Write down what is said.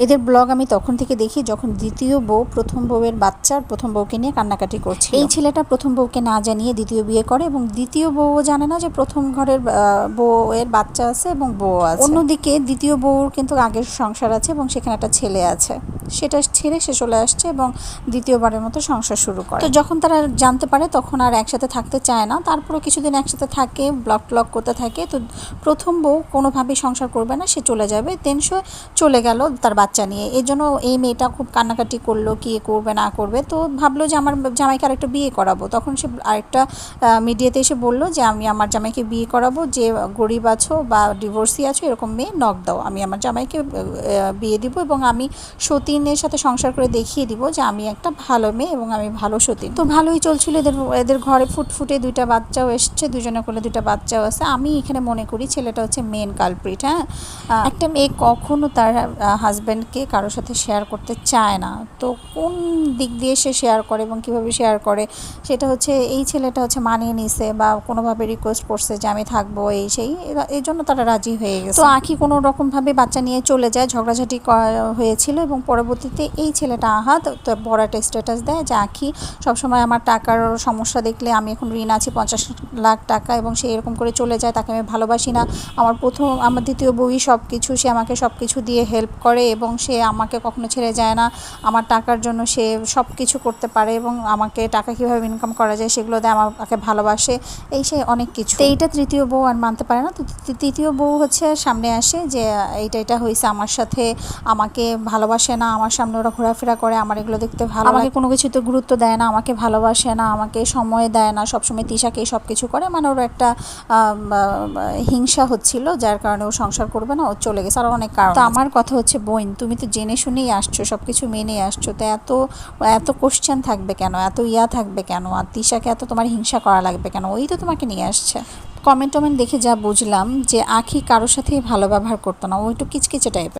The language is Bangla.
এদের ব্লগ আমি তখন থেকে দেখি যখন দ্বিতীয় বউ প্রথম বউয়ের বাচ্চার প্রথম বউকে নিয়ে কান্নাকাটি করছে। এই ছেলেটা প্রথম বউকে না জানিয়ে দ্বিতীয় বিয়ে করে এবং দ্বিতীয় বউও জানে না যে প্রথম ঘরের বউয়ের বাচ্চা আছে এবং বউ আছে। অন্যদিকে দ্বিতীয় বউর কিন্তু আগের সংসার আছে এবং সেখানে একটা ছেলে আছে, সেটা ছেড়ে সে চলে আসছে এবং দ্বিতীয়বারের মতো সংসার শুরু করে। তো যখন তারা জানতে পারে তখন আর একসাথে থাকতে চায় না, তারপরে কিছুদিন একসাথে থাকে, ব্লগ করতে থাকে। তো প্রথম বউ কোনোভাবেই সংসার করবে না, সে চলে যাবে। দেন সে চলে গেল তার বাচ্চা নিয়ে। এই জন্য এই মেয়েটা খুব কান্নাকাটি করলো কি করবে না করবে। তো ভাবলো যে আমার জামাইকে আরেকটা বিয়ে করাবো। তখন সে আরেকটা মিডিয়াতে এসে বললো যে আমি আমার জামাইকে বিয়ে করাবো, যে গরিব আছো বা ডিভোর্সি আছো এরকম মেয়ে নক দাও, আমি আমার জামাইকে বিয়ে দিব এবং আমি সতীনের সাথে সংসার করে দেখিয়ে দিব যে আমি একটা ভালো মেয়ে এবং আমি ভালো সতীন। তো ভালোই চলছিল, এদের ঘরে ফুটফুটে দুইটা বাচ্চাও এসছে, দুজনে করলে দুইটা বাচ্চাও আছে। আমি এখানে মনে করি ছেলেটা হচ্ছে মেন কালপ্রিট। হ্যাঁ, একটা মেয়ে কখনো তার হাজব্যান্ডকে কারোর সাথে শেয়ার করতে চায় না, তো কোন দিক দিয়ে সে শেয়ার করে এবং কীভাবে শেয়ার করে সেটা হচ্ছে এই ছেলেটা হচ্ছে মানিয়ে নিছে বা কোনোভাবে রিকোয়েস্ট করছে যে আমি থাকবো এই সেই, এই জন্য তারা রাজি হয়ে গেছে। তো আঁখি কোনো রকমভাবে বাচ্চা নিয়ে চলে যায়, ঝগড়াঝাটি হয়েছিল এবং পরবর্তীতে এই ছেলেটা আহাত তো বড় একটা স্ট্যাটাস দেয় যে আঁখি সবসময় আমার টাকার সমস্যা দেখলে, আমি এখন ঋণ আছি 50 লাখ টাকা এবং সে এরকম করে চলে যায়, তাকে আমি ভালোবাসি না। আমার দ্বিতীয় বউই সব কিছু, সে আমাকে সব কিছু দিয়ে হেল্প করে এবং সে আমাকে কখনো ছেড়ে যায় না। আমার টাকার জন্য সে সব কিছু করতে পারে এবং আমাকে টাকা কীভাবে ইনকাম করা যায় সেগুলো দেয়, আমাকে ভালোবাসে, এই সে অনেক কিছু। তো এইটা তৃতীয় বউ আর মানতে পারে না। তো তৃতীয় বউ হচ্ছে সামনে আসে যে এটা হয়েছে আমার সাথে, আমাকে ভালোবাসে না, আমার সামনে ওরা ঘোরাফেরা করে, আমার এগুলো দেখতে ভালো, আমাকে কোনো কিছুতে গুরুত্ব দেয় না, আমাকে ভালোবাসে না, আমাকে সময় দেয় না, সবসময় তিশাকেই সব কিছু করে। মানে ওর একটা হিংসা হচ্ছিল, যার কারণে ও সংসার করবে না, ও চলে গেছে। আর অনেক কারণ। তো আমার কথা হচ্ছে বোন, তুমি তো জেনে শুনেই আসছো, সব কিছু মেনে আসছো, তো এত কোশ্চেন থাকবে কেন, এত থাকবে কেন, আর তিশাকে এত তোমার হিংসা করা লাগবে কেন? ওই তো তোমাকে নিয়ে আসছে। কমেন্ট দেখে যা বুঝলাম যে আঁখি কারোর সাথেই ভালো ব্যবহার করতো না, ও একটু কিচকিচে টাইপের।